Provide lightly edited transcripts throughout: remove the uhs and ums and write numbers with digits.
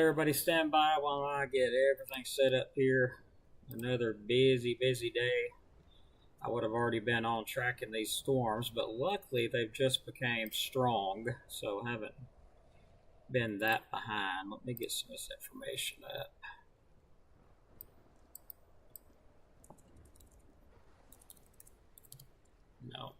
everybody stand by while I get everything set up here. Another busy day. I would have already been on tracking these storms, but luckily they've just became strong, so haven't been that behind. Let me get some of this information up. No.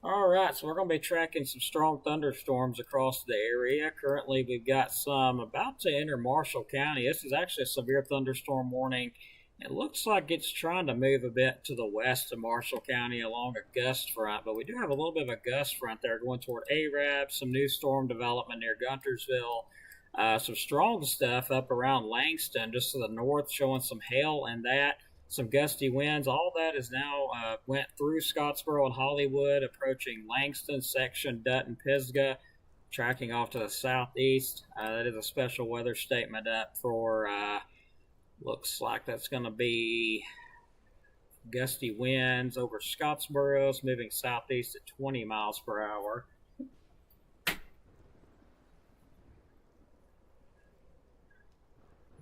Alright, so we're going to be tracking some strong thunderstorms across the area. Currently, we've got some about to enter Marshall County. This is actually a severe thunderstorm warning. It looks like it's trying to move a bit to the west of Marshall County along a gust front, but we do have a little bit of a gust front there going toward Arab, some new storm development near Guntersville, some strong stuff up around Langston, just to the north, showing some hail and that. Some gusty winds. All that is now went through Scottsboro and Hollywood, approaching Langston, Section, Dutton, Pisgah, tracking off to the southeast. That is a special weather statement up for, looks like that's going to be gusty winds over Scottsboro, moving southeast at 20 miles per hour.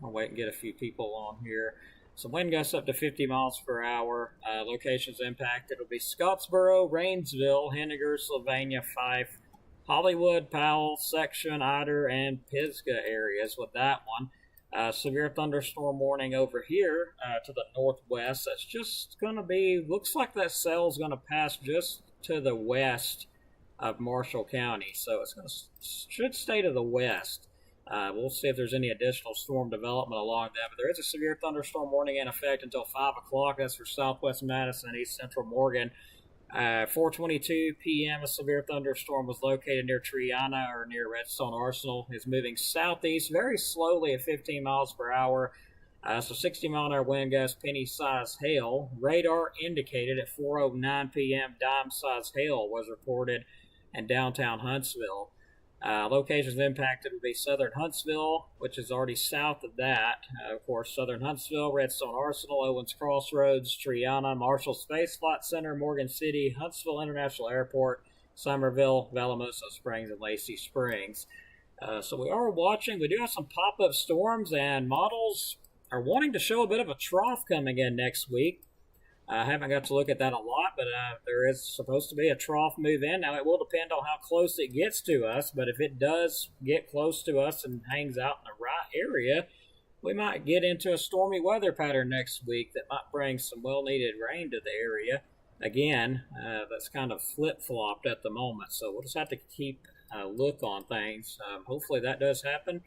I'll wait and get a few people on here. Some wind gusts up to 50 miles per hour. Locations impacted will be Scottsboro, Rainsville, Henniger, Sylvania, Fife, Hollywood, Powell, Section, Ider, and Pisgah areas with that one. Severe thunderstorm warning over here to the northwest. That's just going to be, looks like that cell is going to pass just to the west of Marshall County. So it's going to, should stay to the west. We'll see if there's any additional storm development along that. But there is a severe thunderstorm warning in effect until 5 o'clock. That's for southwest Madison and east central Morgan. 4:22 p.m., a severe thunderstorm was located near Triana or near Redstone Arsenal. It's moving southeast very slowly at 15 miles per hour. So 60-mile-an-hour wind gusts, penny-sized hail. Radar indicated at 4:09 p.m. dime-sized hail was reported in downtown Huntsville. Locations impacted would be southern Huntsville, which is already south of that. Of course, southern Huntsville, Redstone Arsenal, Owens Crossroads, Triana, Marshall Space Flight Center, Morgan City, Huntsville International Airport, Somerville, Valamosa Springs, and Lacey Springs. So we are watching. We do have some pop-up storms, and models are wanting to show a bit of a trough coming in next week. I haven't got to look at that a lot, but there is supposed to be a trough move in. Now, it will depend on how close it gets to us, but if it does get close to us and hangs out in the right area, we might get into a stormy weather pattern next week that might bring some well-needed rain to the area. Again, that's kind of flip-flopped at the moment, so we'll just have to keep a look on things. Hopefully that does happen.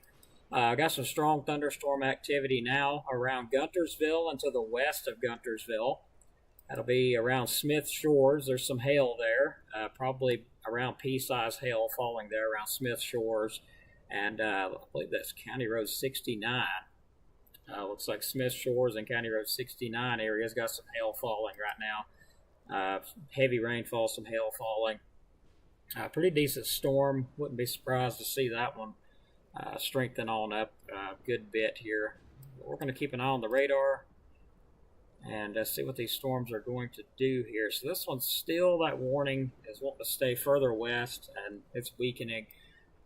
I got some strong thunderstorm activity now around Guntersville and to the west of Guntersville. That'll be around Smith Shores. There's some hail there, probably around pea-sized hail falling there around Smith Shores. And I believe that's County Road 69. Looks like Smith Shores and County Road 69 areas got some hail falling right now. Heavy rainfall, some hail falling. Pretty decent storm. Wouldn't be surprised to see that one strengthen on up a good bit here. We're going to keep an eye on the radar and see what these storms are going to do here. So this one's still, that warning is wanting to stay further west, and it's weakening.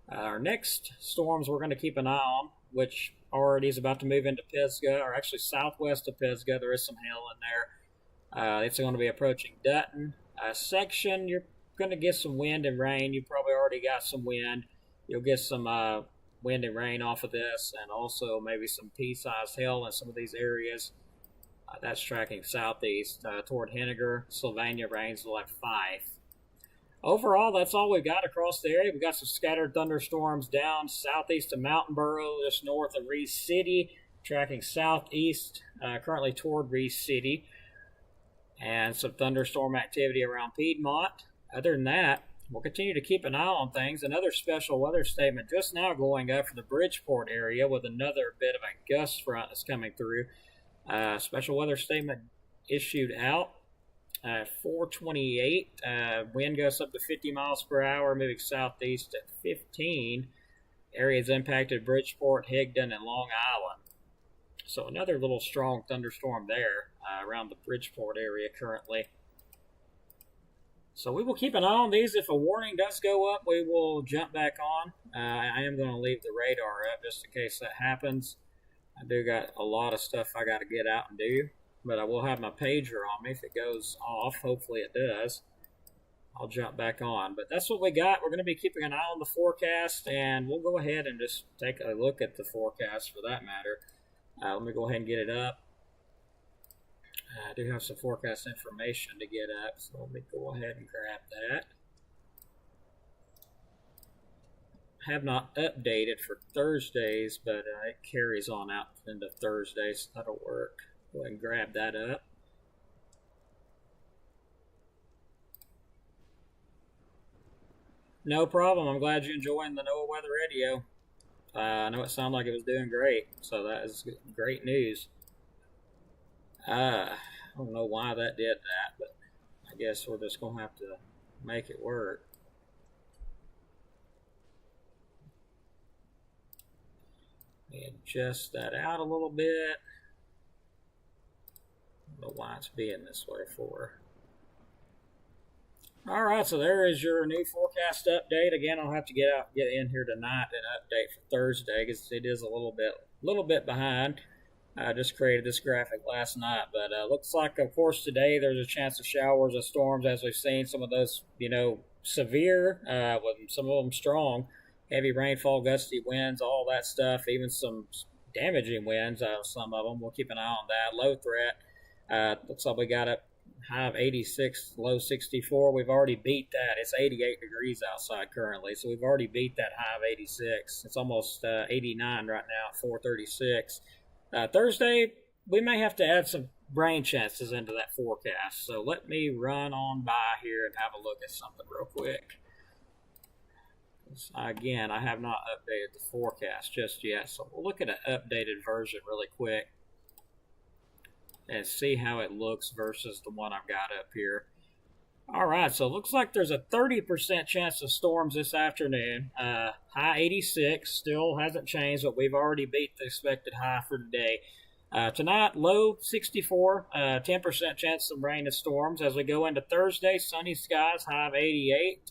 Our next storms we're going to keep an eye on, which already is about to move into Pisgah, or actually southwest of Pisgah. There is some hail in there. It's going to be approaching Dutton. Section, you're going to get some wind and rain. You probably already got some wind. You'll get some wind and rain off of this, and also maybe some pea-sized hail in some of these areas. That's tracking southeast toward Henniger, Sylvania, Rainsville, and Fife. Overall, that's all we've got across the area. We've got some scattered thunderstorms down southeast of Mountain Borough, just north of Reese City, tracking southeast, currently toward Reese City, and some thunderstorm activity around Piedmont. Other than that, we'll continue to keep an eye on things. Another special weather statement just now going up for the Bridgeport area with another bit of a gust front that's coming through. Special weather statement issued out. 4:28. Wind gusts up to 50 miles per hour, moving southeast at 15. Areas impacted Bridgeport, Higdon, and Long Island. So another little strong thunderstorm there around the Bridgeport area currently. So we will keep an eye on these. If a warning does go up, we will jump back on. I am going to leave the radar up just in case that happens. I do got a lot of stuff I got to get out and do, but I will have my pager on me if it goes off. Hopefully it does. I'll jump back on. But that's what we got. We're going to be keeping an eye on the forecast, and we'll go ahead and just take a look at the forecast for that matter. Let me go ahead and get it up. I do have some forecast information to get up, so let me go ahead and grab that. I have not updated for Thursdays, but it carries on out into Thursdays. So that'll work. Go ahead and grab that up. No problem. I'm glad you're enjoying the NOAA Weather Radio. I know it sounded like it was doing great, so that is great news. I don't know why that did that, but I guess we're just going to have to make it work. Adjust that out a little bit. I don't know why it's being this way for. All right, so there is your new forecast update. Again, I'll have to get in here tonight and update for Thursday because it is a little bit behind. I just created this graphic last night, but looks like, of course, today there's a chance of showers and storms, as we've seen some of those, severe, with some of them strong, heavy rainfall, gusty winds, all that stuff, even some damaging winds. Some of them. We'll keep an eye on that. Low threat. Looks like we got a high of 86, low 64. We've already beat that. It's 88 degrees outside currently, so we've already beat that high of 86. It's almost 89 right now at 436. Thursday, we may have to add some rain chances into that forecast. So let me run on by here and have a look at something real quick. Again, I have not updated the forecast just yet. So we'll look at an updated version really quick and see how it looks versus the one I've got up here. All right, so it looks like there's a 30% chance of storms this afternoon. High 86, still hasn't changed, but we've already beat the expected high for today. Tonight, low 64, 10% chance of rain and storms. As we go into Thursday, sunny skies, high of 88.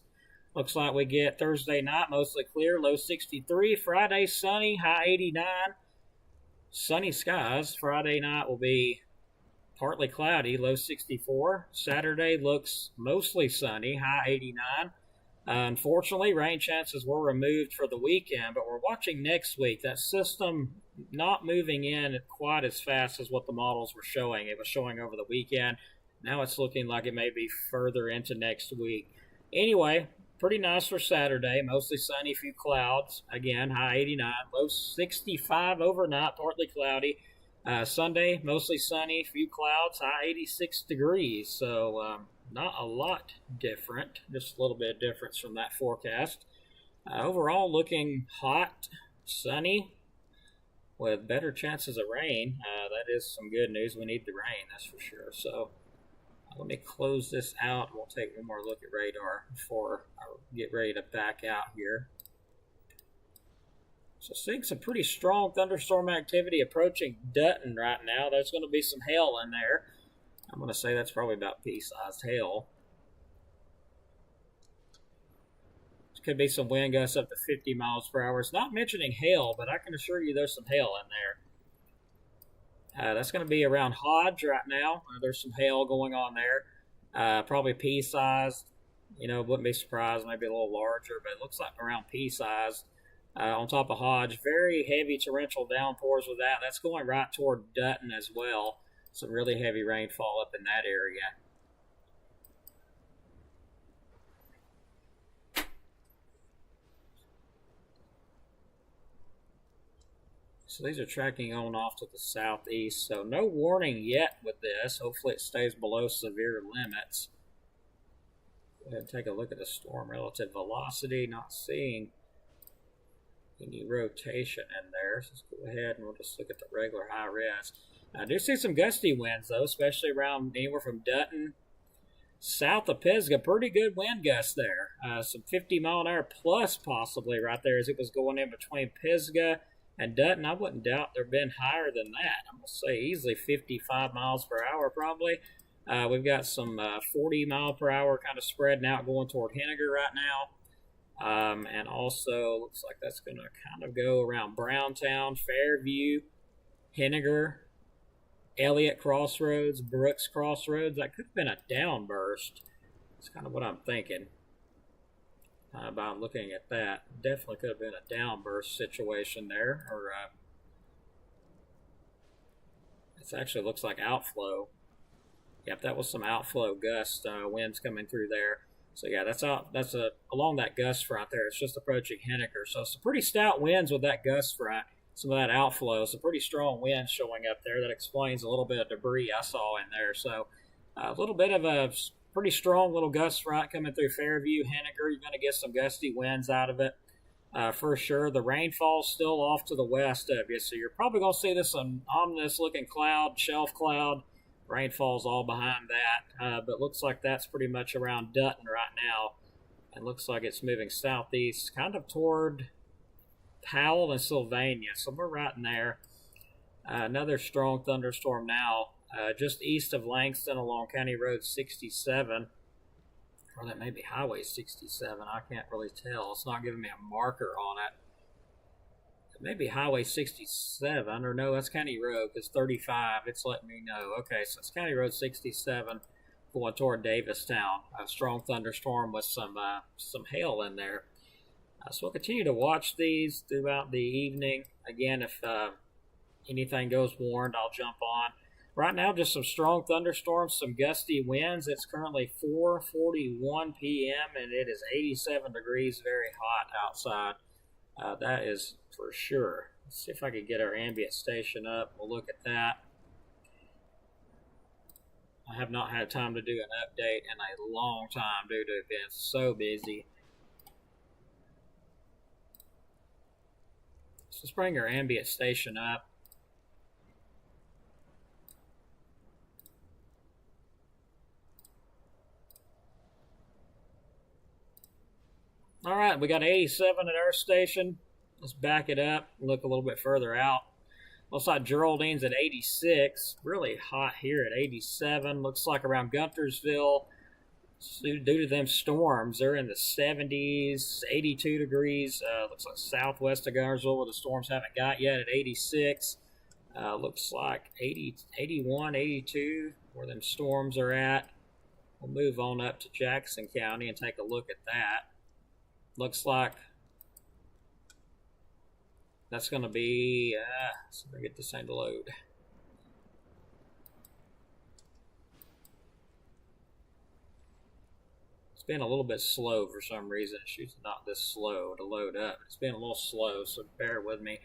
Looks like we get Thursday night, mostly clear, low 63. Friday, sunny, high 89. Sunny skies. Friday night will be partly cloudy, low 64. Saturday looks mostly sunny, high 89. Unfortunately, rain chances were removed for the weekend, but we're watching next week. That system not moving in quite as fast as what the models were showing. It was showing over the weekend. Now it's looking like it may be further into next week. Anyway, pretty nice for Saturday. Mostly sunny, few clouds. Again, high 89. Low 65 overnight, partly cloudy. Sunday, mostly sunny, few clouds, high 86 degrees. So not a lot different, just a little bit of difference from that forecast. Overall, looking hot, sunny, with better chances of rain. That is some good news. We need the rain, that's for sure. So let me close this out. We'll take one more look at radar before I get ready to back out here. So seeing some pretty strong thunderstorm activity approaching Dutton right now. There's going to be some hail in there. I'm going to say that's probably about pea-sized hail. There could be some wind gusts up to 50 miles per hour. It's not mentioning hail, but I can assure you there's some hail in there. That's going to be around Hodge right now. There's some hail going on there. Probably pea-sized. Wouldn't be surprised, maybe a little larger, but it looks like around pea-sized. On top of Hodge, very heavy torrential downpours with that. That's going right toward Dutton as well. Some really heavy rainfall up in that area. So these are tracking on off to the southeast. So no warning yet with this. Hopefully it stays below severe limits. Go ahead and take a look at the storm relative velocity. Not seeing any rotation in there. So let's go ahead and we'll just look at the regular high res. I do see some gusty winds though, especially around anywhere from Dutton south of Pisgah. Pretty good wind gusts there. Some 50 mile an hour plus possibly right there as it was going in between Pisgah and Dutton. I wouldn't doubt they've been higher than that. I'm going to say easily 55 miles per hour probably. We've got some 40 mile per hour kind of spreading out going toward Henniger right now. And also looks like that's going to kind of go around Browntown, Fairview, Henniger, Elliott Crossroads, Brooks Crossroads. That could have been a downburst. That's kind of what I'm thinking. By looking at that, definitely could have been a downburst situation there. Or it actually looks like outflow. Yep, that was some outflow gust winds coming through there. So yeah, that's along that gust front there. It's just approaching Henniger. So some pretty stout winds with that gust front. Some of that outflow, some pretty strong winds showing up there. That explains a little bit of debris I saw in there. So a little bit of a pretty strong little gust front coming through Fairview, Henniger. You're going to get some gusty winds out of it for sure. The rainfall's still off to the west of you, so you're probably going to see this ominous-looking cloud, shelf cloud. Rainfall's all behind that, but looks like that's pretty much around Dutton right now. And looks like it's moving southeast, kind of toward Powell and Sylvania, somewhere right in there. Another strong thunderstorm now, just east of Langston along County Road 67. Or that may be Highway 67. I can't really tell. It's not giving me a marker on it. It may be Highway 67. Or no, that's County Road. It's 35. It's letting me know. Okay, so it's County Road 67 going toward Davistown. A strong thunderstorm with some hail in there. So we'll continue to watch these throughout the evening. Again, if anything goes warned, I'll jump on. Right now, just some strong thunderstorms, some gusty winds. It's currently 4:41 p.m. and it is 87 degrees, very hot outside. That is for sure. Let's see if I can get our ambient station up. We'll look at that. I have not had time to do an update in a long time due to being so busy. So let's bring our ambient station up. All right, we got 87 at our station. Let's back it up, look a little bit further out. Looks like Geraldine's at 86. Really hot here at 87. Looks like around Guntersville, due to them storms, they're in the 70s, 82 degrees. Looks like southwest of Guntersville, where the storms haven't got yet, at 86. Looks like 80, 81, 82, where them storms are at. We'll move on up to Jackson County and take a look at that. Looks like that's going to be, let's see if I get this thing to load. It's been a little bit slow for some reason. It's usually not this slow to load up. It's been a little slow, so bear with me.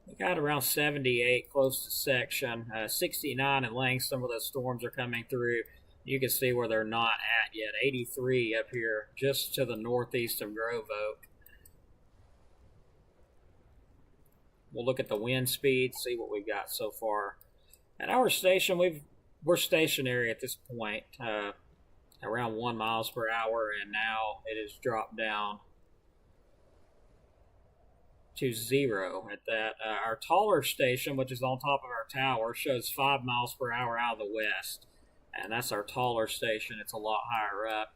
We got around 78 close to section, 69 in length. Some of those storms are coming through. You can see where they're not at yet. 83 up here just to the northeast of Grove Oak. We'll look at the wind speed, see what we've got so far. At our station, we're stationary at this point, around 1 miles per hour, and now it has dropped down to 0 at that. Our taller station, which is on top of our tower, shows 5 miles per hour out of the west. And that's our taller station. It's a lot higher up.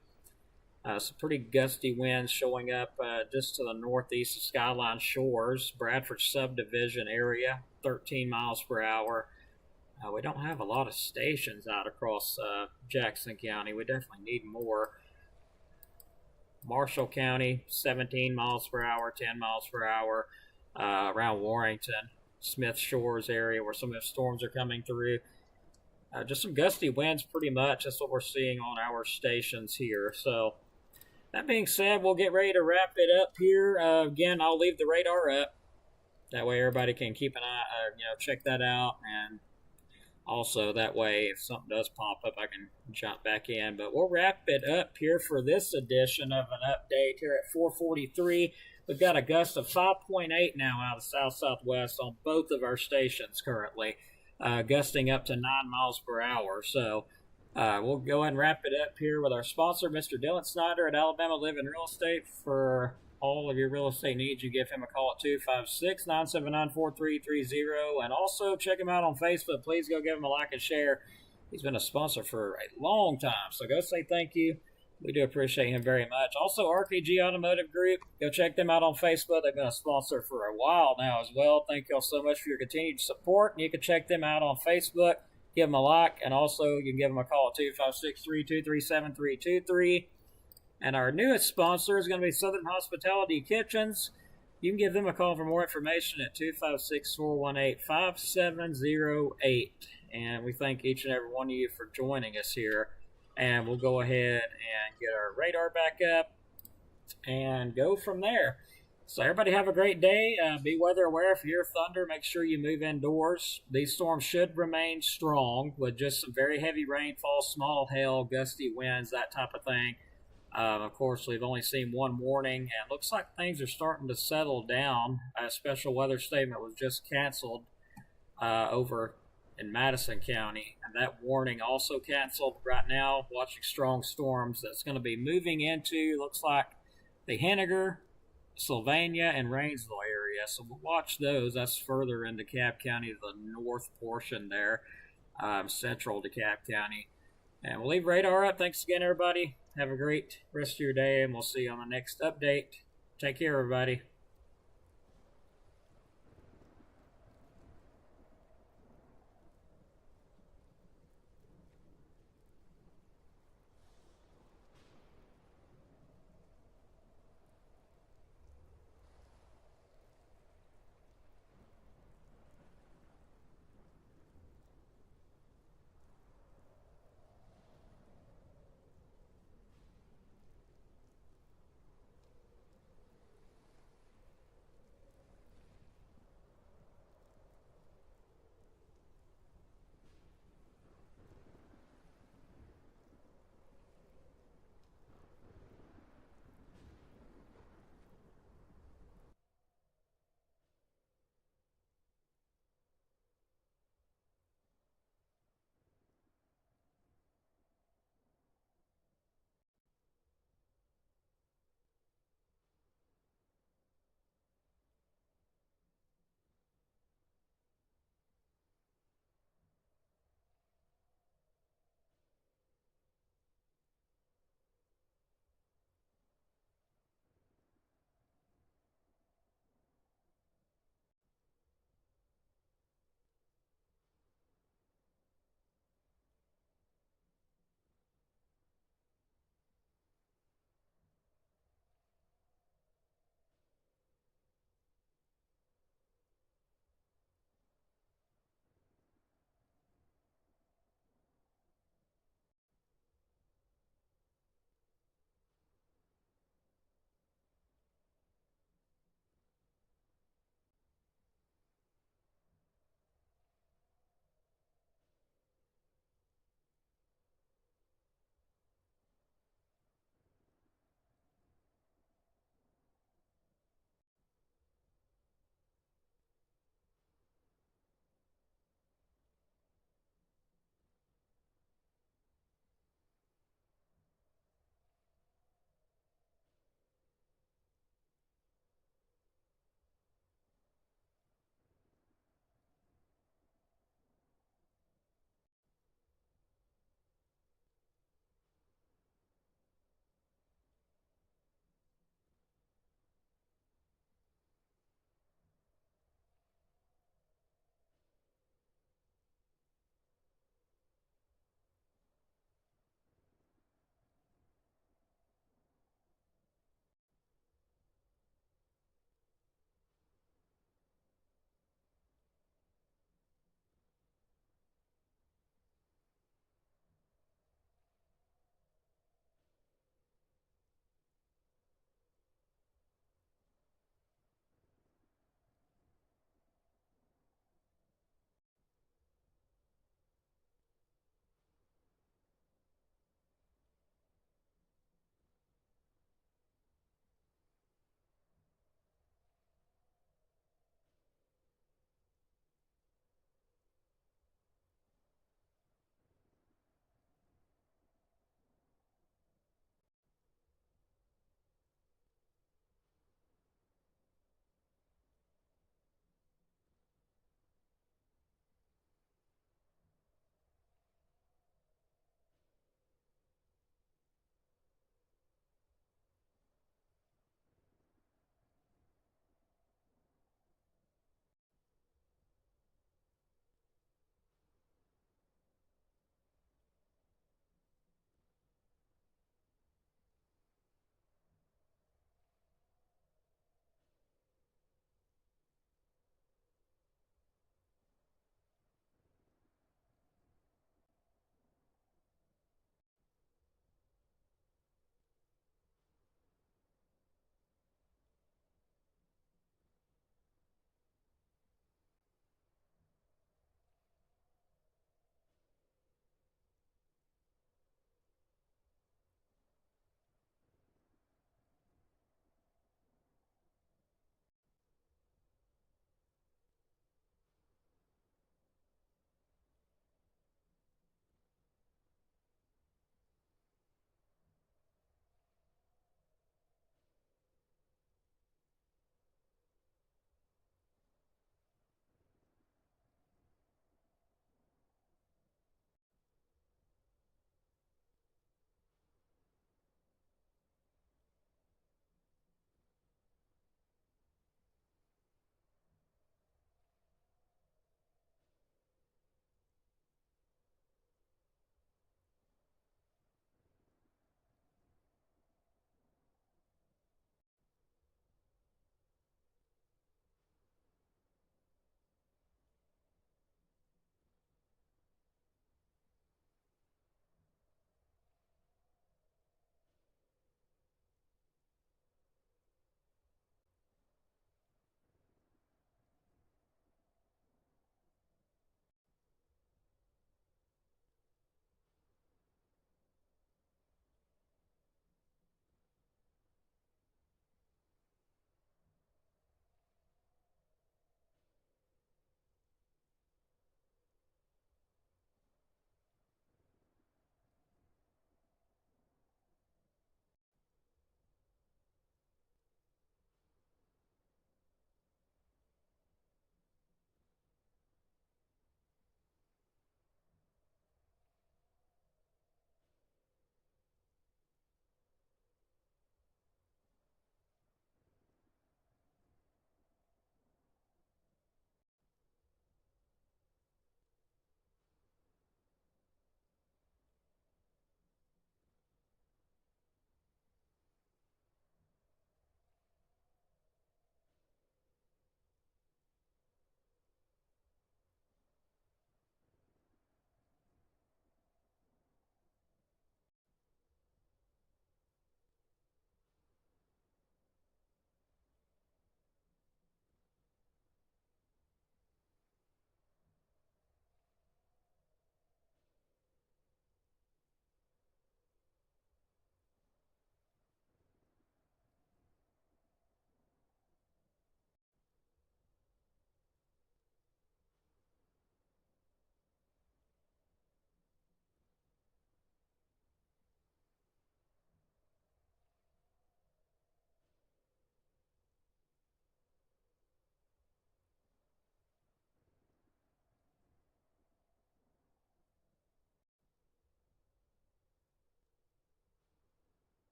Some pretty gusty winds showing up just to the northeast of Skyline Shores, Bradford subdivision area, 13 miles per hour. We don't have a lot of stations out across Jackson County. We definitely need more. Marshall County, 17 miles per hour, 10 miles per hour. Around Warrington, Smith Shores area where some of the storms are coming through. Just some gusty winds pretty much. That's what we're seeing on our stations here. So that being said, we'll get ready to wrap it up here. Again, I'll leave the radar up. That way everybody can keep an eye, check that out. And also that way if something does pop up, I can jump back in. But we'll wrap it up here for this edition of an update here at 4:43. We've got a gust of 5.8 now out of south-southwest on both of our stations currently. Gusting up to 9 miles per hour. So we'll go ahead and wrap it up here with our sponsor, Mr. Dylan Snyder at Alabama Living Real Estate. For all of your real estate needs, you give him a call at 256-979-4330. And also check him out on Facebook. Please go give him a like and share. He's been a sponsor for a long time, so go say thank you. We do appreciate him very much. Also, RPG Automotive Group, go check them out on Facebook. They've been a sponsor for a while now as well. Thank y'all so much for your continued support. And you can check them out on Facebook, give them a like, and also you can give them a call at 256-323-7323. And our newest sponsor is going to be Southern Hospitality Kitchens. You can give them a call for more information at 256-418-5708. And we thank each and every one of you for joining us here. And we'll go ahead and get our radar back up and go from there. So everybody have a great day. Be weather aware. If you hear thunder, make sure you move indoors. These storms should remain strong with just some very heavy rainfall, small hail, gusty winds, that type of thing. Of course, we've only seen one warning, and it looks like things are starting to settle down. A special weather statement was just canceled over in Madison County, and that warning also canceled. Right now, watching strong storms that's going to be moving into, looks like, the Henniger, Sylvania, and Rainsville area. So we'll watch those. That's further into DeKalb County, the north portion there, central DeKalb County. And we'll leave radar up. Thanks again, everybody. Have a great rest of your day, and we'll see you on the next update. Take care, everybody.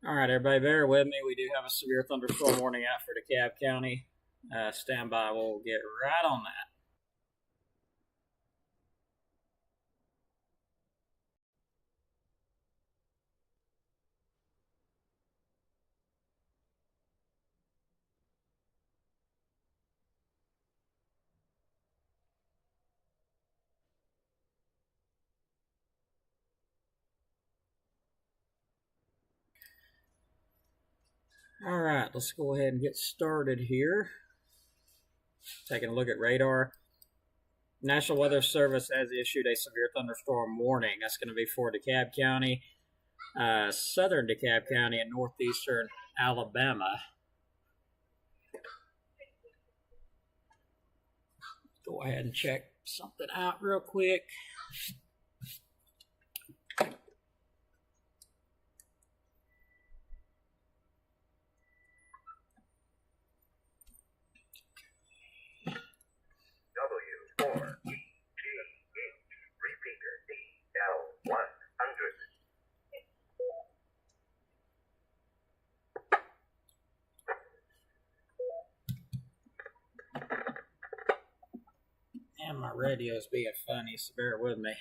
All right, everybody, bear with me. We do have a severe thunderstorm warning out for DeKalb County. Stand by. We'll get right on that. All right, let's go ahead and get started here. Taking a look at radar. National Weather Service has issued a severe thunderstorm warning. That's going to be for DeKalb County, southern DeKalb County, and northeastern Alabama. Go ahead and check something out real quick. Repeater DL100. And my radio's being funny, so bear with me.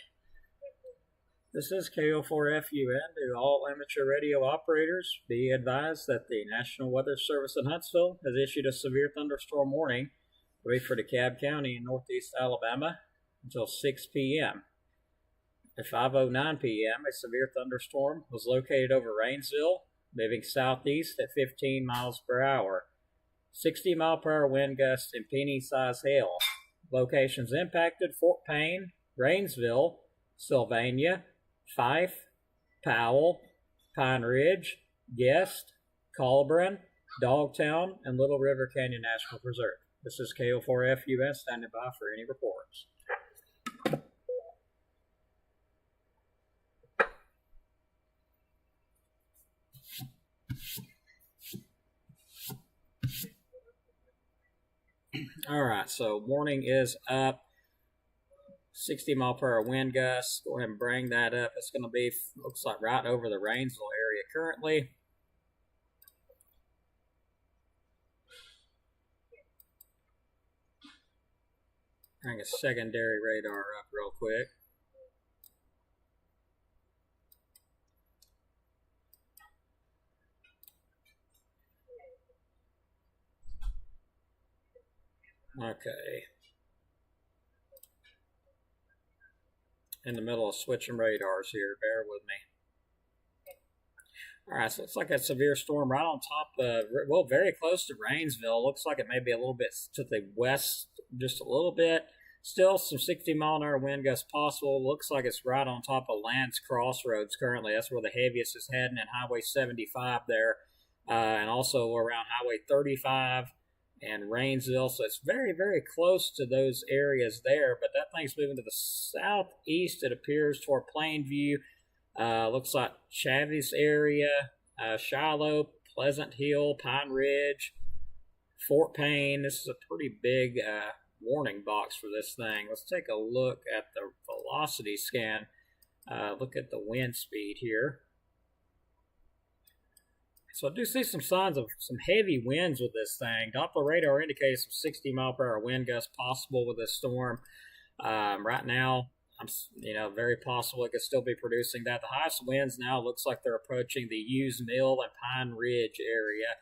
This is KO4FUN. To all amateur radio operators, be advised that the National Weather Service in Huntsville has issued a severe thunderstorm warning for DeKalb County in northeast Alabama until 6 p.m. At 5:09 p.m., a severe thunderstorm was located over Rainsville, moving southeast at 15 miles per hour. 60-mile-per-hour wind gusts and penny-sized hail. Locations impacted: Fort Payne, Rainsville, Sylvania, Fife, Powell, Pine Ridge, Guest, Colburn, Dogtown, and Little River Canyon National Preserve. This is KO4FUN standing by for any reports. All right, so warning is up. 60-mile-per-hour wind gusts. Go ahead and bring that up. It's going to be, looks like, right over the Rainsville area currently. Bring a secondary radar up real quick. Okay. In the middle of switching radars here. Bear with me. All right, so it's like a severe storm right on top of, well, very close to Rainsville. Looks like it may be a little bit to the west, just a little bit. Still some 60-mile-an-hour wind gusts possible. Looks like it's right on top of Lands Crossroads currently. That's where the heaviest is heading, and Highway 75 there, and also around Highway 35 and Rainsville. So it's very, very close to those areas there, but that thing's moving to the southeast, it appears, toward Plainview. Looks like Chavis area, Shiloh, Pleasant Hill, Pine Ridge, Fort Payne. This is a pretty big warning box for this thing. Let's take a look at the velocity scan. Look at the wind speed here. So I do see some signs of some heavy winds with this thing. Doppler radar indicates some 60-mile-per-hour wind gusts possible with this storm. Right now, very possible it could still be producing that. The highest winds now looks like they're approaching the Hughes Mill and Pine Ridge area.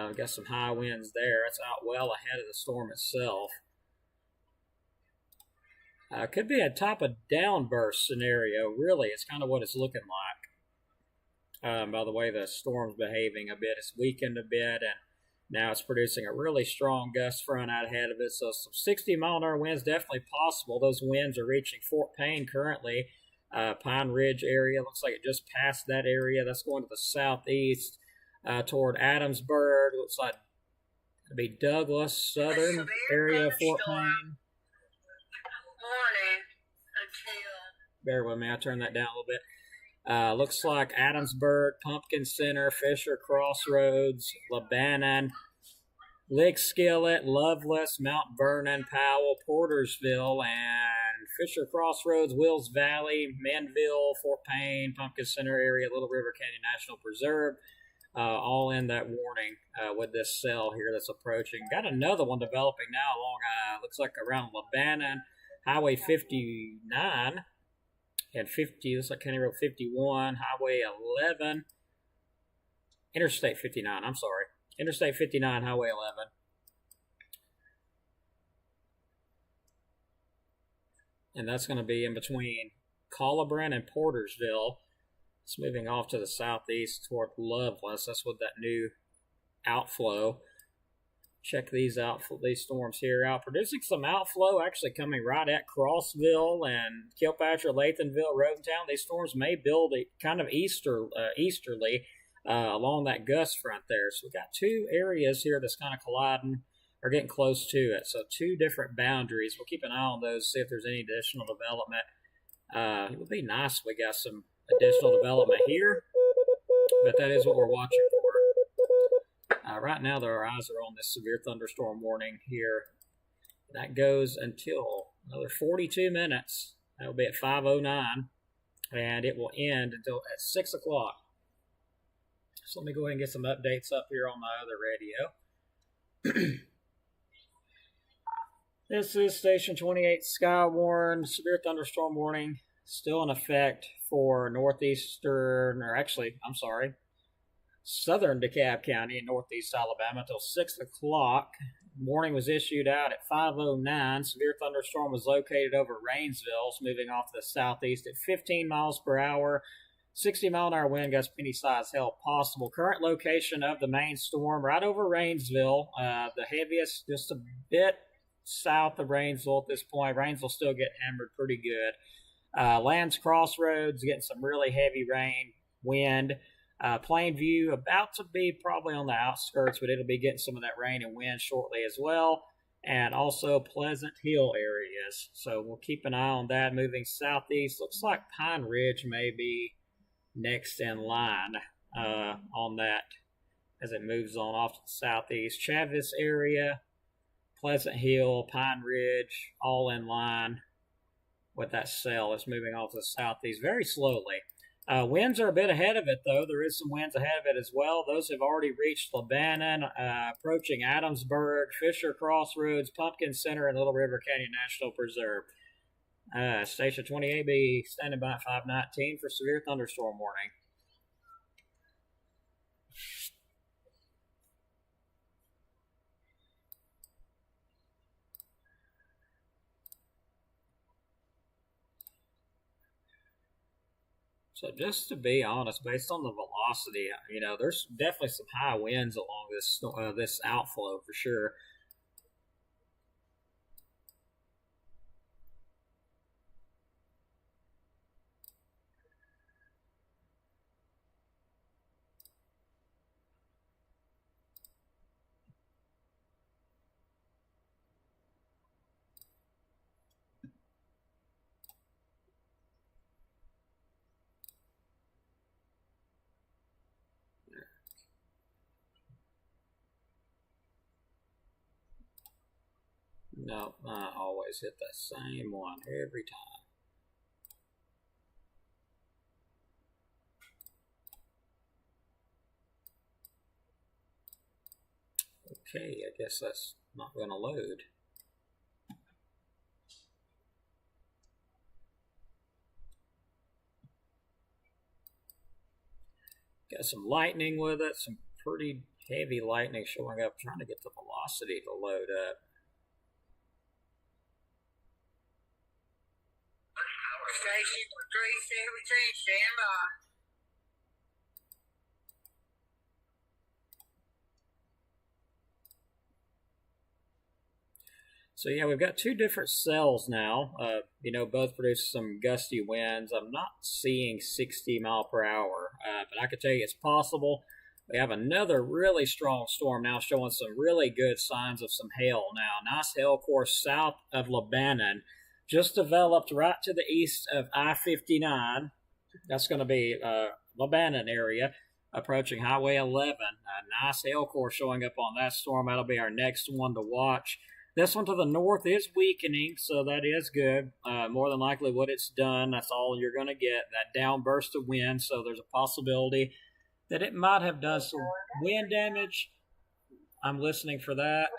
We've got some high winds there. It's out well ahead of the storm itself. Could be a top of downburst scenario, really. It's kind of what it's looking like. By the way the storm's behaving a bit, it's weakened a bit, and now it's producing a really strong gust front out ahead of it. So some 60-mile-an-hour winds definitely possible. Those winds are reaching Fort Payne currently. Pine Ridge area, looks like it just passed that area. That's going to the southeast toward Adamsburg. Looks like it'll be Douglas, southern area of Fort Payne. Bear with me, I'll turn that down a little bit. Looks like Adamsburg, Pumpkin Center, Fisher Crossroads, Lebanon, Lick Skillet, Loveless, Mount Vernon, Powell, Portersville, and Fisher Crossroads, Wills Valley, Manville, Fort Payne, Pumpkin Center area, Little River Canyon National Preserve, all in that warning with this cell here that's approaching. Got another one developing now along, looks like around Lebanon, Highway 59 and 50, looks like County Road 51, Highway 11, Interstate 59, I'm sorry. Interstate 59, Highway 11. And that's going to be in between Colibrin and Portersville. It's moving off to the southeast toward Loveless. That's with that new outflow. Check these these storms here out. Producing some outflow actually coming right at Crossville and Kilpatrick, Lathanville, Rodentown. These storms may build kind of easterly along that gust front there. So we've got two areas here that's kind of colliding or getting close to it. So two different boundaries. We'll keep an eye on those, see if there's any additional development. It would be nice if we got some additional development here, but that is what we're watching for. Right now, though, our eyes are on this severe thunderstorm warning here. That goes until another 42 minutes. That will be at 5:09, and it will end until at 6 o'clock. So let me go ahead and get some updates up here on my other radio. This is Station 28 Skywarn. Severe thunderstorm warning still in effect for southern DeKalb County in northeast Alabama until 6 o'clock. Warning was issued out at 5:09. Severe thunderstorm was located over Rainsville. It's moving off to the southeast at 15 miles per hour. 60-mile-an-hour wind gusts penny size held possible. Current location of the main storm right over Rainsville. The heaviest just a bit south of Rainsville at this point. Rainsville still get hammered pretty good. Lands Crossroads getting some really heavy rain, wind. Plainview about to be probably on the outskirts, but it'll be getting some of that rain and wind shortly as well. And also Pleasant Hill areas. So we'll keep an eye on that moving southeast. Looks like Pine Ridge may be next in line on that as it moves on off to the southeast. Chavis area, Pleasant Hill, Pine Ridge, all in line with that cell. It's moving off to the southeast very slowly. Winds are a bit ahead of it, though. There is some winds ahead of it as well. Those have already reached Lebanon, approaching Adamsburg, Fisher Crossroads, Pumpkin Center, and Little River Canyon National Preserve. Station 28 be standing by at 5:19 for severe thunderstorm warning. So just to be honest, based on the velocity, there's definitely some high winds along this outflow for sure. No, I always hit that same one every time. Okay, I guess that's not going to load. Got some lightning with it, some pretty heavy lightning showing up, trying to get the velocity to load up. Station 317, stand by. So yeah, we've got two different cells now. Both produce some gusty winds. I'm not seeing 60 mile per hour, but I can tell you it's possible. We have another really strong storm now showing some really good signs of some hail now. Nice hail course south of Lebanon. Just developed right to the east of I-59. That's going to be Lebanon area, approaching Highway 11. A nice hail course showing up on that storm. That'll be our next one to watch. This one to the north is weakening, so that is good. More than likely what it's done, that's all you're going to get, that downburst of wind, so there's a possibility that it might have done some wind damage. I'm listening for that.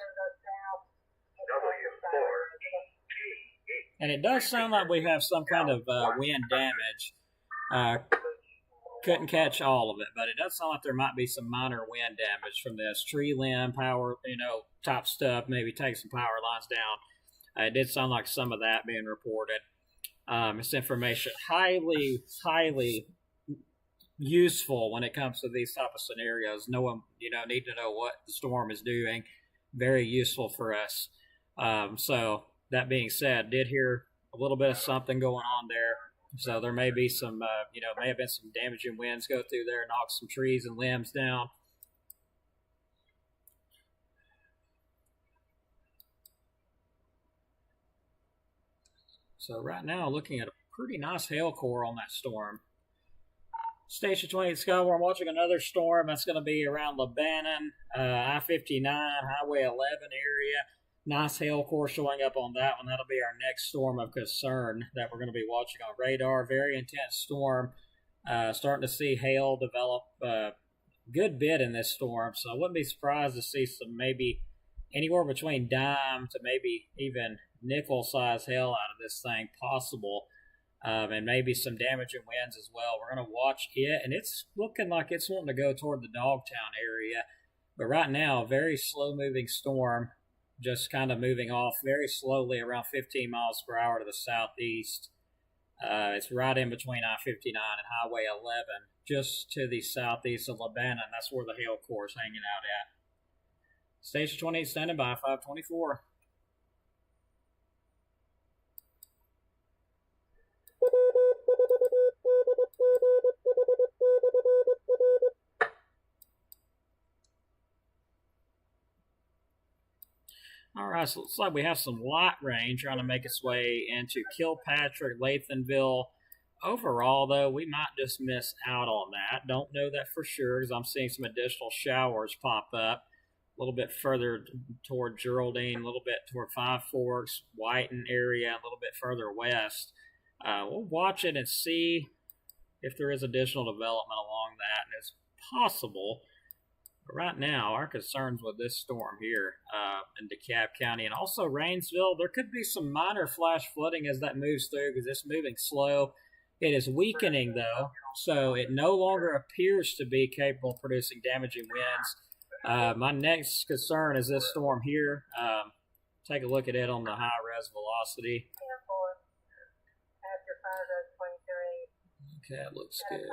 And it does sound like we have some kind of wind damage. Couldn't catch all of it, but it does sound like there might be some minor wind damage from this. Tree limb, power, type stuff, maybe take some power lines down. It did sound like some of that being reported. This information highly, highly useful when it comes to these type of scenarios. No one, need to know what the storm is doing. Very useful for us. So that being said, did hear a little bit of something going on there. So there may be some, may have been some damaging winds go through there, knock some trees and limbs down. So right now, looking at a pretty nice hail core on that storm. Station 28 Skywarn, watching another storm that's going to be around Lebanon, I-59, Highway 11 area. Nice hail core showing up on that one. That'll be our next storm of concern that we're going to be watching on radar. Very intense storm. Starting to see hail develop a good bit in this storm, so I wouldn't be surprised to see some maybe anywhere between dime to maybe even nickel-size hail out of this thing possible. And maybe some damaging winds as well. We're going to watch it, and it's looking like it's wanting to go toward the Dogtown area. But right now, a very slow-moving storm, just kind of moving off very slowly around 15 miles per hour to the southeast. It's right in between I-59 and Highway 11, just to the southeast of Lebanon. That's where the hail core is hanging out at. Station 28 standing by, 524. All right, so it looks like we have some light rain trying to make its way into Kilpatrick, Lathanville. Overall, though, we might just miss out on that. Don't know that for sure because I'm seeing some additional showers pop up a little bit further toward Geraldine, a little bit toward Five Forks, Whiten area, a little bit further west. We'll watch it and see if there is additional development along that, and it's possible. But right now, our concerns with this storm here in DeKalb County and also Rainsville, there could be some minor flash flooding as that moves through because it's moving slow. It is weakening, though, so it no longer appears to be capable of producing damaging winds. My next concern is this storm here. Take a look at it on the high-res velocity. Okay, that looks good.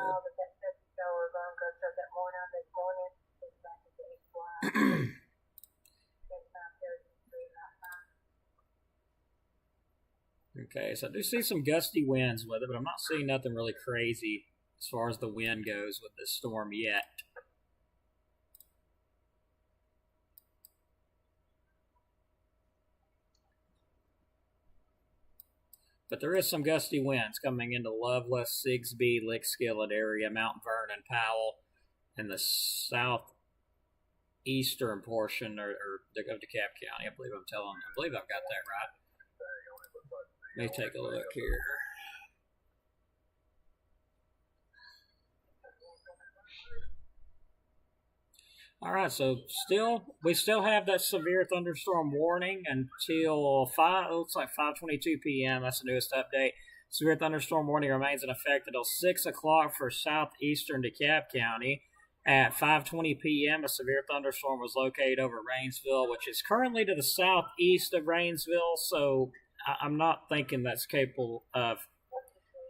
Okay, so I do see some gusty winds with it, but I'm not seeing nothing really crazy as far as the wind goes with this storm yet. But there is some gusty winds coming into Loveless, Sigsbee, Lickskillet area, Mount Vernon, Powell, and the southeastern portion of DeKalb County. I believe I've got that right. Let me take a look here. All right, so we still have that severe thunderstorm warning until 5:22 p.m. That's the newest update. Severe thunderstorm warning remains in effect until 6 o'clock for southeastern DeKalb County. At 5:20 p.m., a severe thunderstorm was located over Rainsville, which is currently to the southeast of Rainsville, so I'm not thinking that's capable of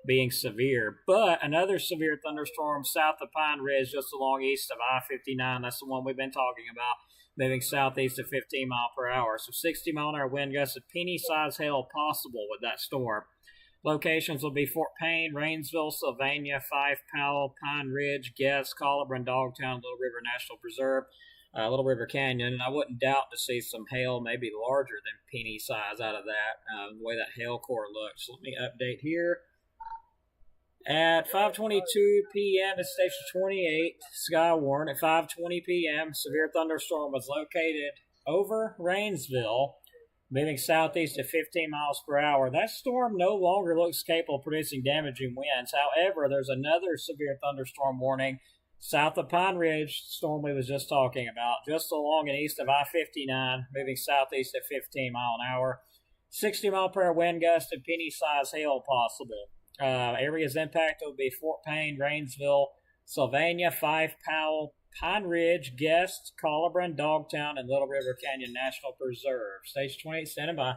being severe. But another severe thunderstorm south of Pine Ridge, just along east of I-59, that's the one we've been talking about, moving southeast at 15 miles per hour. So 60-mile-an-hour wind gusts of penny-size hail possible with that storm. Locations will be Fort Payne, Rainsville, Sylvania, Fife, Powell, Pine Ridge, Guest, Colburn, Dogtown, Little River National Preserve, Little River Canyon, and I wouldn't doubt to see some hail maybe larger than penny size out of that, the way that hail core looks. So let me update here. At 5:22 p.m. at Station 28, Skywarn, at 5:20 p.m., severe thunderstorm was located over Rainsville, moving southeast at 15 miles per hour. That storm no longer looks capable of producing damaging winds. However, there's another severe thunderstorm warning south of Pine Ridge, storm we was just talking about, just along and east of I-59, moving southeast at 15 mile an hour. 60 mile per hour wind gust and penny-sized hail possible. Areas impacted will be Fort Payne, Rainsville, Sylvania, Fife, Powell, Pine Ridge, Guest, Colburn, Dogtown, and Little River Canyon National Preserve. Stage 28 standing by.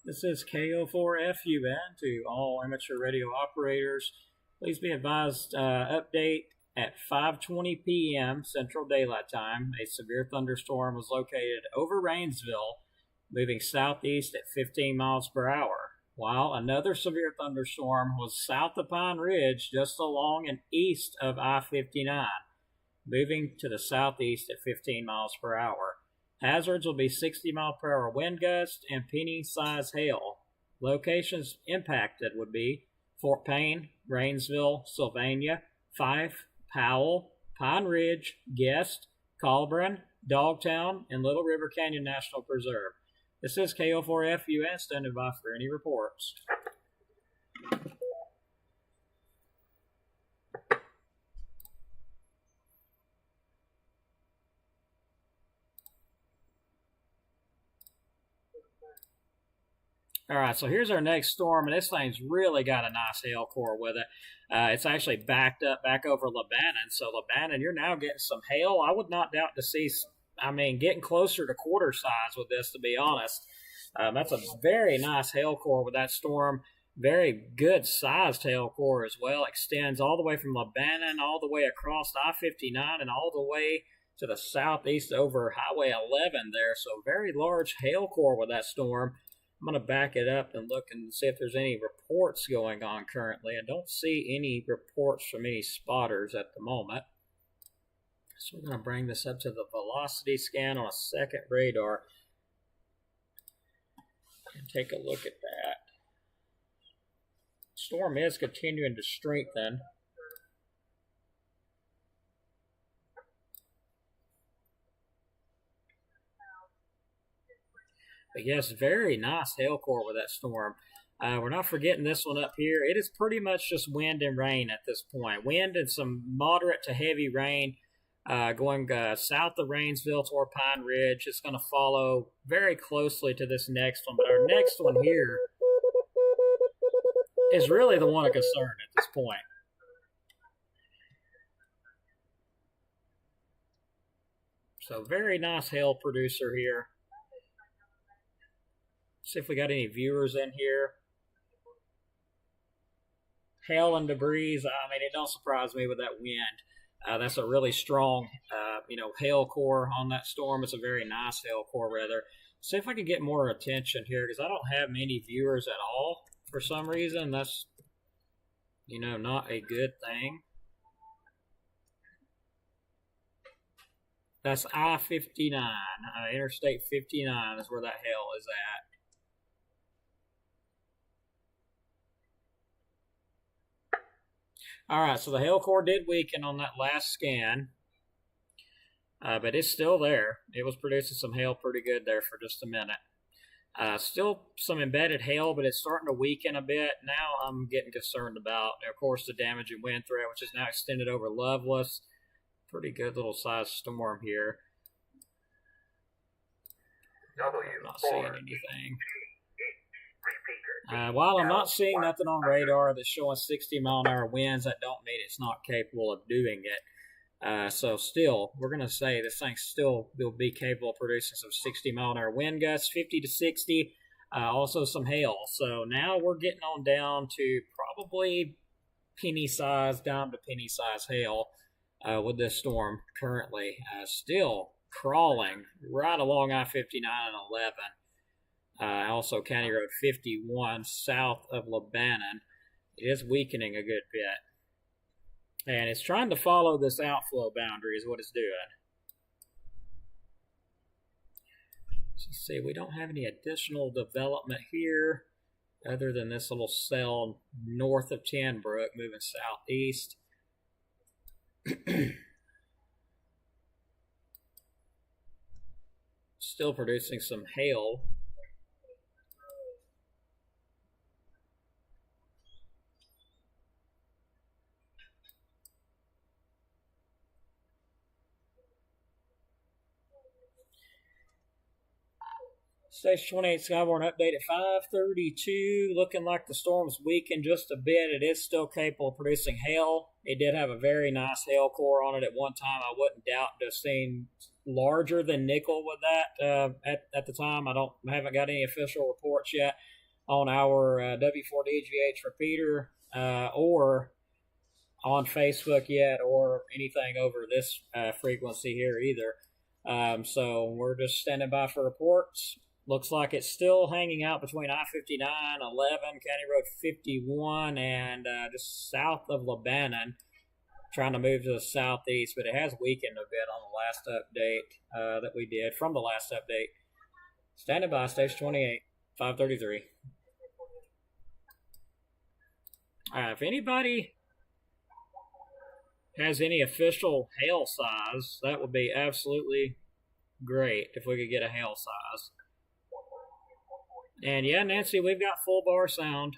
This is KO4FUN to all amateur radio operators. Please be advised, update at 5:20 p.m. Central Daylight Time. A severe thunderstorm was located over Rainsville, moving southeast at 15 miles per hour, while another severe thunderstorm was south of Pine Ridge, just along and east of I-59, moving to the southeast at 15 miles per hour. Hazards will be 60 mile per hour wind gust and penny-sized hail. Locations impacted would be Fort Payne, Rainsville, Sylvania, Fife, Powell, Pine Ridge, Guest, Colburn, Dogtown, and Little River Canyon National Preserve. This is KO4FUN standing by for any reports. All right, so here's our next storm, and this thing's really got a nice hail core with it. It's actually backed up back over Lebanon. So Lebanon, you're now getting some hail. I would not doubt to see, getting closer to quarter size with this, to be honest. That's a very nice hail core with that storm. Very good sized hail core as well. Extends all the way from Lebanon, all the way across I-59, and all the way to the southeast over Highway 11 there. So very large hail core with that storm. I'm going to back it up and look and see if there's any reports going on currently. I don't see any reports from any spotters at the moment. So we're going to bring this up to the velocity scan on a second radar and take a look at that. Storm is continuing to strengthen. But yes, very nice hail core with that storm. We're not forgetting this one up here. It is pretty much just wind and rain at this point. Wind and some moderate to heavy rain going south of Rainsville toward Pine Ridge. It's going to follow very closely to this next one. But our next one here is really the one of concern at this point. So very nice hail producer here. See if we got any viewers in here. Hail and debris. It don't surprise me with that wind. That's a really strong, hail core on that storm. It's a very nice hail core, rather. See if I can get more attention here, because I don't have many viewers at all for some reason. That's, not a good thing. That's I-59. Interstate 59 is where that hail is at. All right, so the hail core did weaken on that last scan, but it's still there. It was producing some hail pretty good there for just a minute. Still some embedded hail, but it's starting to weaken a bit. Now I'm getting concerned about, of course, the damaging wind threat, which is now extended over Loveless. Pretty good little size storm here. I'm not seeing anything. While I'm not seeing nothing on radar that's showing 60 mile an hour winds, that don't mean it's not capable of doing it. So still, we're going to say this thing still will be capable of producing some 60 mile an hour wind gusts, 50 to 60, also some hail. So now we're getting on down to probably penny-sized, down to penny-sized hail with this storm currently. Still crawling right along I-59 and 11. Also County Road 51 south of Lebanon. It is weakening a good bit. And it's trying to follow this outflow boundary is what it's doing. Let's see, we don't have any additional development here other than this little cell north of Tanbrook moving southeast. Still producing some hail. Station 28 Skyborne update at 5:32. Looking like the storm's weakened just a bit. It is still capable of producing hail. It did have a very nice hail core on it at one time. I wouldn't doubt to have seen larger than nickel with that at the time. I haven't got any official reports yet on our W4DGH repeater or on Facebook yet, or anything over this frequency here either. So we're just standing by for reports. Looks like it's still hanging out between I-59, 11, County Road 51, and just south of Lebanon, trying to move to the southeast, but it has weakened a bit on the last update that we did, from the last update. Standing by, Station 28, 5:33. If anybody has any official hail size, that would be absolutely great if we could get a hail size. And yeah, Nancy, we've got full bar sound.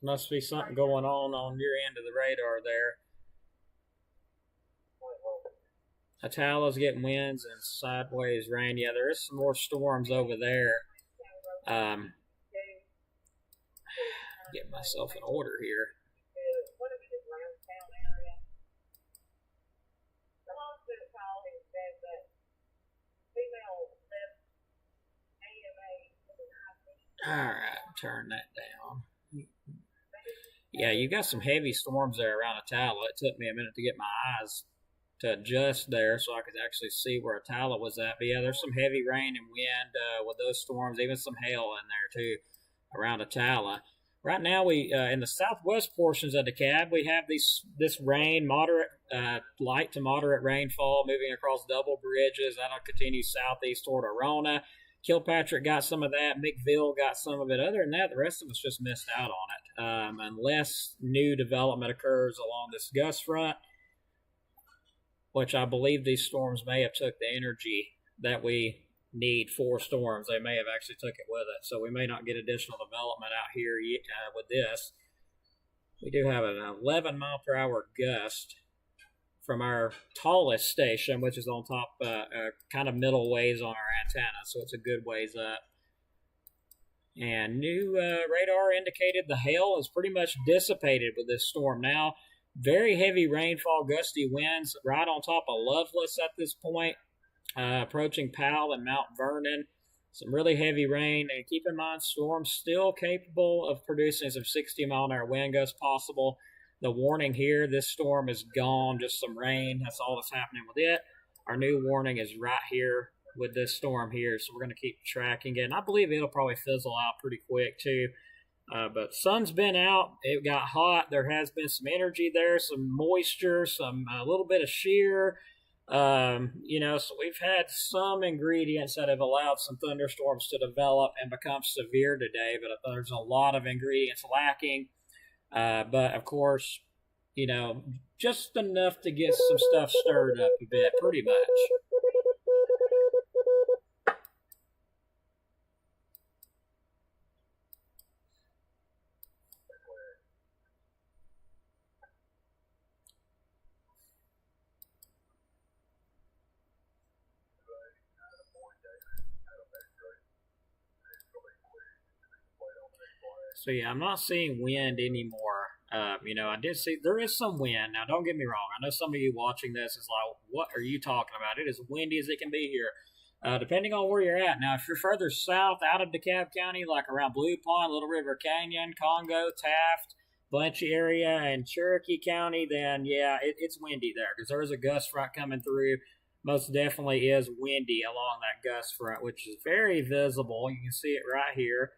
Must be something going on your end of the radar there. Atala's getting winds and sideways rain. Yeah, there is some more storms over there. Get myself in order here. Alright, turn that down. Yeah, you got some heavy storms there around Atala. It took me a minute to get my eyes to adjust there so I could actually see where Atala was at. But yeah, there's some heavy rain and wind with those storms, even some hail in there too around Atala. Right now, we in the southwest portions of DeKalb, we have this rain, moderate, light to moderate rainfall moving across double bridges. That'll continue southeast toward Arona. Kilpatrick got some of that. McVille got some of it. Other than that, the rest of us just missed out on it. Unless new development occurs along this gust front, which I believe these storms may have took the energy that we need for storms. They may have actually took it with it. So we may not get additional development out here with this. We do have an 11 mile per hour gust from our tallest station, which is on top, kind of middle ways on our antenna, so it's a good ways up. And new radar indicated the hail is pretty much dissipated with this storm now. Very heavy rainfall, gusty winds right on top of Loveless at this point, approaching Powell and Mount Vernon. Some really heavy rain, and keep in mind, storms still capable of producing some 60-mile-an-hour wind gusts possible. The warning here, this storm is gone, just some rain. That's all that's happening with it. Our new warning is right here with this storm here, so we're going to keep tracking it. And I believe it'll probably fizzle out pretty quick, too. But sun's been out. It got hot. There has been some energy there, some moisture, a little bit of shear. So we've had some ingredients that have allowed some thunderstorms to develop and become severe today, but there's a lot of ingredients lacking. But of course, just enough to get some stuff stirred up a bit, pretty much. So yeah, I'm not seeing wind anymore. I did see there is some wind. Now, don't get me wrong. I know some of you watching this is like, what are you talking about? It is windy as it can be here. Depending on where you're at. Now, if you're further south out of DeKalb County, like around Blue Pond, Little River Canyon, Congo, Taft, Blanchie area, and Cherokee County, then yeah, it's windy there because there is a gust front coming through. Most definitely is windy along that gust front, which is very visible. You can see it right here.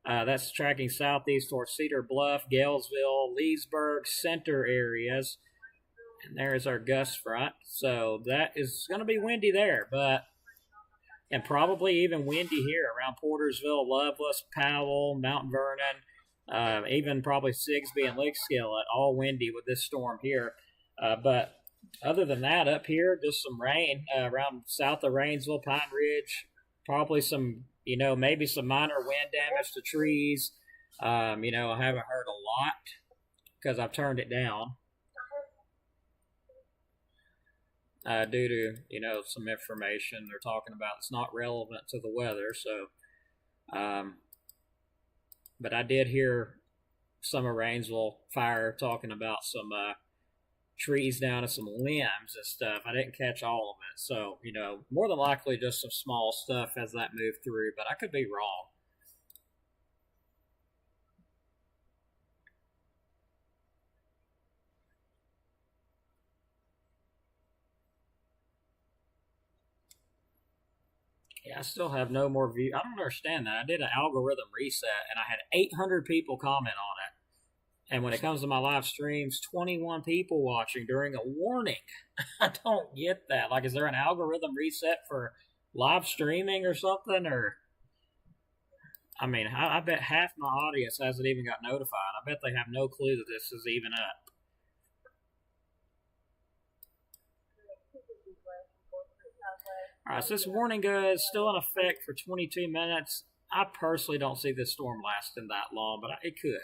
That's tracking southeast towards Cedar Bluff, Galesville, Leesburg, center areas. And there's our gust front. So that is going to be windy there, and probably even windy here around Portersville, Loveless, Powell, Mount Vernon, even probably Sigsbee and Lake Skillet, all windy with this storm here. But other than that, up here, just some rain around south of Rainsville, Pine Ridge, probably some, maybe some minor wind damage to trees. I haven't heard a lot because I've turned it down. Due to some information they're talking about it's not relevant to the weather. So, but I did hear some of Rainsville Fire talking about some trees down and some limbs and stuff. I didn't catch all of it, so more than likely just some small stuff as that moved through, but I could be wrong. Yeah, I still have no more view. I don't understand that. I did an algorithm reset and I had 800 people comment on it. And when it comes to my live streams, 21 people watching during a warning. I don't get that. Like, is there an algorithm reset for live streaming or something? Or, I mean, I bet half my audience hasn't even got notified. I bet they have no clue that this is even up. All right, so this warning is still in effect for 22 minutes. I personally don't see this storm lasting that long, but it could.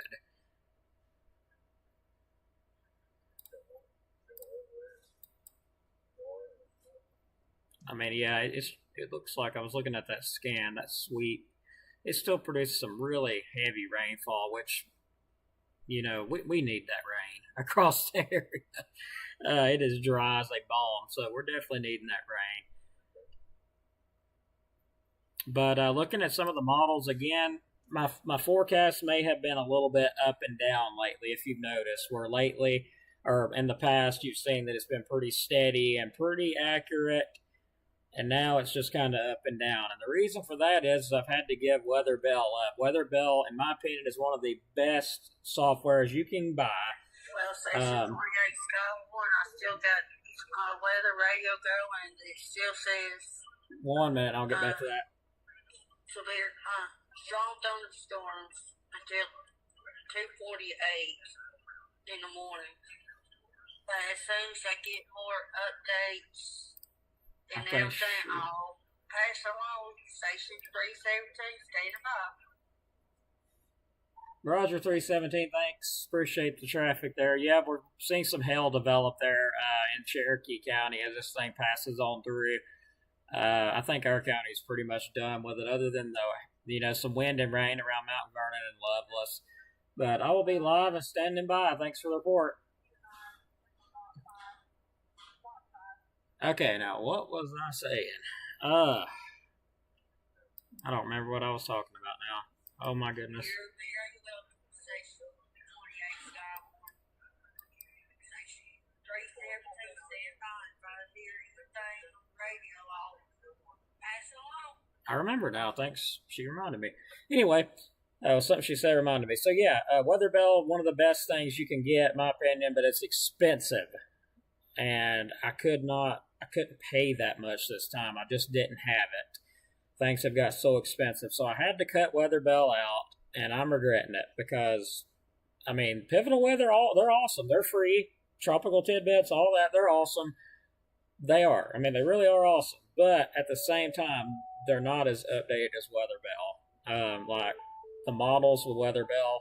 I mean, yeah, it looks like I was looking at that scan, that sweep. It still produces some really heavy rainfall, which, we need that rain across the area. It is dry as a bone, so we're definitely needing that rain. But looking at some of the models again, my forecast may have been a little bit up and down lately, if you've noticed, where lately or in the past you've seen that it's been pretty steady and pretty accurate, and now it's just kind of up and down. And the reason for that is I've had to give WeatherBell up. WeatherBell, in my opinion, is one of the best softwares you can buy. Well, Section 48 Sky 1, I still got weather radio going. It still says 1 minute, I'll get back to that. Severe, strong thunderstorms until 2:48 in the morning. But as soon as I get more updates and everything, I'll pass along. Station 317, standing by. Roger, 317, thanks. Appreciate the traffic there. Yeah, we're seeing some hail develop there in Cherokee County as this thing passes on through. I think our county is pretty much done with it, other than some wind and rain around Mount Vernon and Loveless. But I will be live and standing by. Thanks for the report. Okay, now what was I saying? I don't remember what I was talking about now. Oh my goodness. I remember now. Thanks. She reminded me. Anyway, something she said reminded me. So yeah, WeatherBell, one of the best things you can get, in my opinion, but it's expensive, and I couldn't pay that much this time. I just didn't have it. Things have got so expensive, so I had to cut WeatherBell out, and I'm regretting it because, I mean, Pivotal Weather, they're awesome. They're free. Tropical Tidbits, all that, they're awesome. They are. I mean, they really are awesome. But at the same time, they're not as updated as WeatherBell. Like the models with WeatherBell,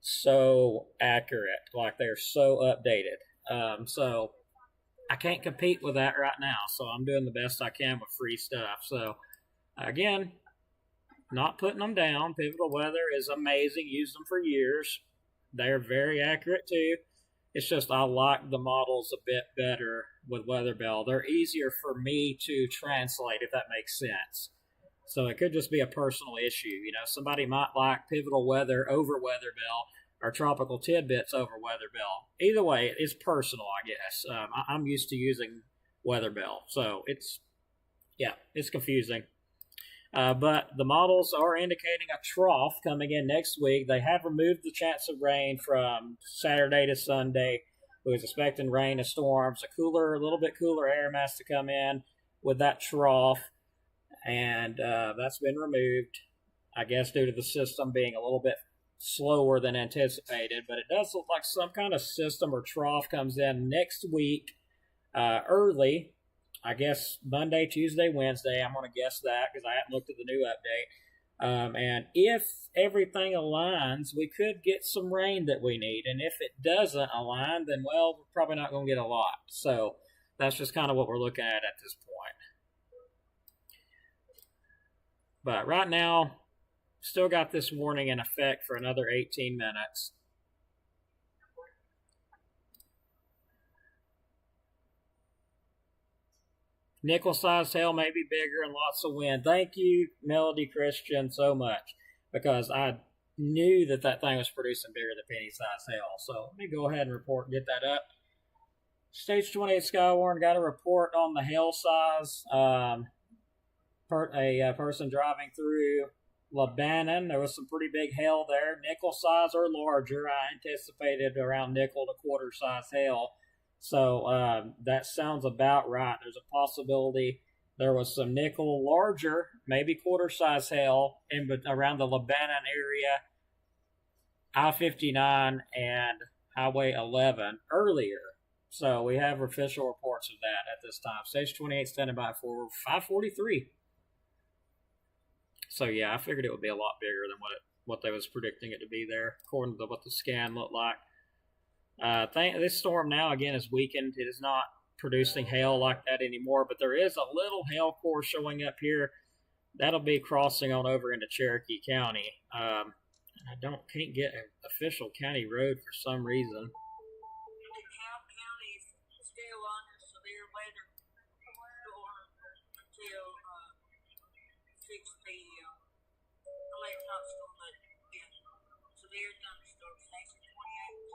so accurate. Like they're so updated. So I can't compete with that right now. So I'm doing the best I can with free stuff. So again, not putting them down. Pivotal Weather is amazing. Used them for years. They're very accurate too. It's just I like the models a bit better with WeatherBell. They're easier for me to translate, if that makes sense. So it could just be a personal issue. Somebody might like Pivotal Weather over WeatherBell or Tropical Tidbits over WeatherBell. Either way, it's personal, I guess. I'm used to using WeatherBell. So it's confusing. But the models are indicating a trough coming in next week. They have removed the chance of rain from Saturday to Sunday. We was expecting rain and storms. A little bit cooler air mass to come in with that trough, and that's been removed, I guess, due to the system being a little bit slower than anticipated. But it does look like some kind of system or trough comes in next week early. I guess Monday, Tuesday, Wednesday. I'm going to guess that because I haven't looked at the new update. And if everything aligns, we could get some rain that we need. And if it doesn't align, then, well, we're probably not going to get a lot. So that's just kind of what we're looking at this point. But right now, still got this warning in effect for another 18 minutes. Nickel-sized hail may be bigger and lots of wind. Thank you, Melody Christian, so much, because I knew that thing was producing bigger than penny-sized hail. So let me go ahead and report and get that up. Stage 28 Skywarn got a report on the hail size. A person driving through Lebanon, there was some pretty big hail there. Nickel size or larger. I anticipated around nickel to quarter size hail. So that sounds about right. There's a possibility there was some nickel larger, maybe quarter size hail around the Lebanon area, I-59 and Highway 11 earlier. So we have official reports of that at this time. Stage 28 standing by for 543. So yeah, I figured it would be a lot bigger than what they was predicting it to be there, according to what the scan looked like. This storm now again is weakened. It is not producing hail like that anymore, but there is a little hail core showing up here. That'll be crossing on over into Cherokee County. I can't get an official county road for some reason. DeKalb County is still under severe weather until 6 p.m. Not storm, but severe thunderstorm. Station 28.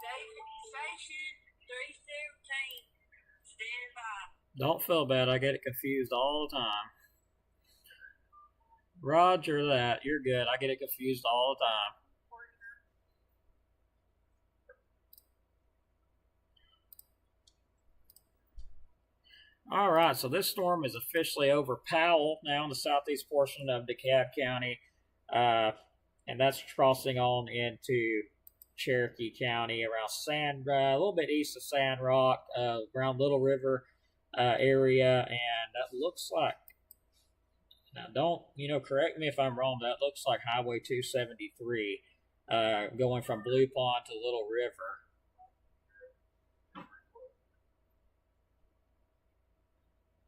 Station 317, stand by. Don't feel bad. I get it confused all the time. Roger that. You're good. I get it confused all the time. All right, so this storm is officially over Powell, now in the southeast portion of DeKalb County, and that's crossing on into Cherokee County around a little bit east of Sand Rock, around Little River area, and that looks like, now don't, correct me if I'm wrong, that looks like Highway 273, going from Blue Pond to Little River.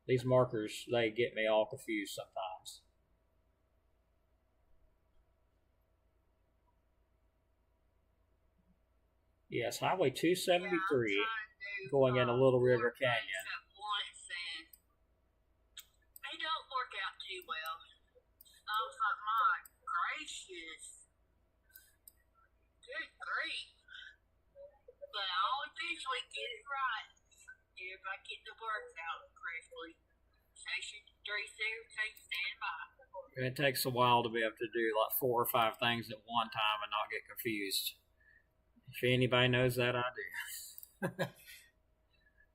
These markers, they get me all confused sometimes. Yes, Highway 273 going into Little River Canyon. They don't work out too well. I was like, my gracious. Good grief. But I'll eventually get it right if I get the words out correctly. Station 317, stand by. It takes a while to be able to do like 4 or 5 things at one time and not get confused. If anybody knows that, I do.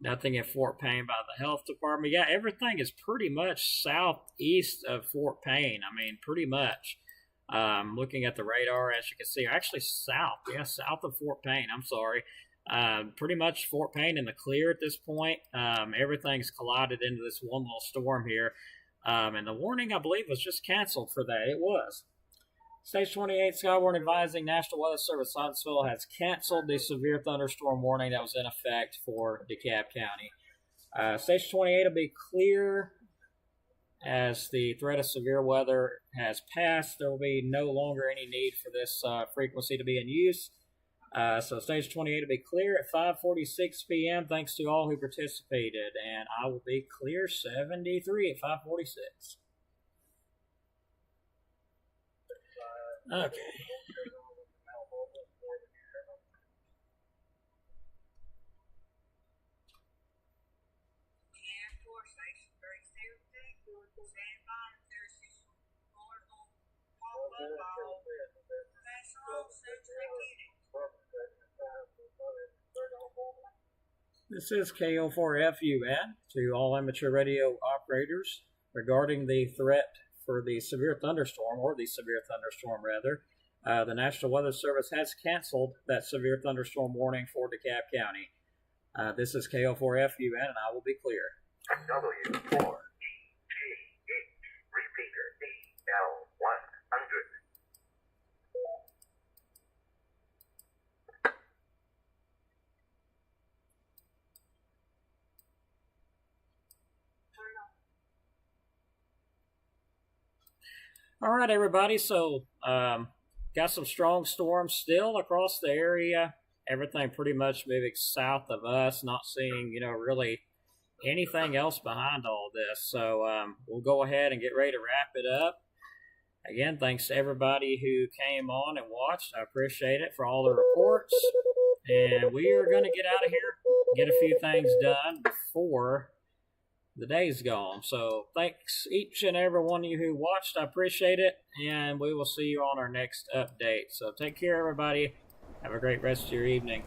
Nothing at Fort Payne by the health department. Yeah, everything is pretty much southeast of Fort Payne. I mean, pretty much. Looking at the radar, as you can see, actually south. Yeah, south of Fort Payne. I'm sorry. Pretty much Fort Payne in the clear at this point. Everything's collided into this one little storm here. And the warning, I believe, was just canceled for that. It was. Stage 28 Skywarn advising National Weather Service Huntsville has canceled the severe thunderstorm warning that was in effect for DeKalb County. Stage 28 will be clear as the threat of severe weather has passed. There will be no longer any need for this frequency to be in use. So stage 28 will be clear at 5:46 p.m. Thanks to all who participated, and I will be clear 73 at 5:46. Okay. This is KO4FUN to all amateur radio operators regarding the threat for the severe thunderstorm, or the severe thunderstorm rather. The National Weather Service has canceled that severe thunderstorm warning for DeKalb County. This is KO4FUN, and I will be clear. W4EGH, repeater DL100. All right, everybody. So, got some strong storms still across the area. Everything pretty much moving south of us. Not seeing, really anything else behind all this. So, we'll go ahead and get ready to wrap it up. Again, thanks to everybody who came on and watched. I appreciate it for all the reports. And we are going to get out of here, get a few things done before the day's gone. So thanks each and every one of you who watched. I appreciate it, and we will see you on our next update. So take care, everybody. Have a great rest of your evening.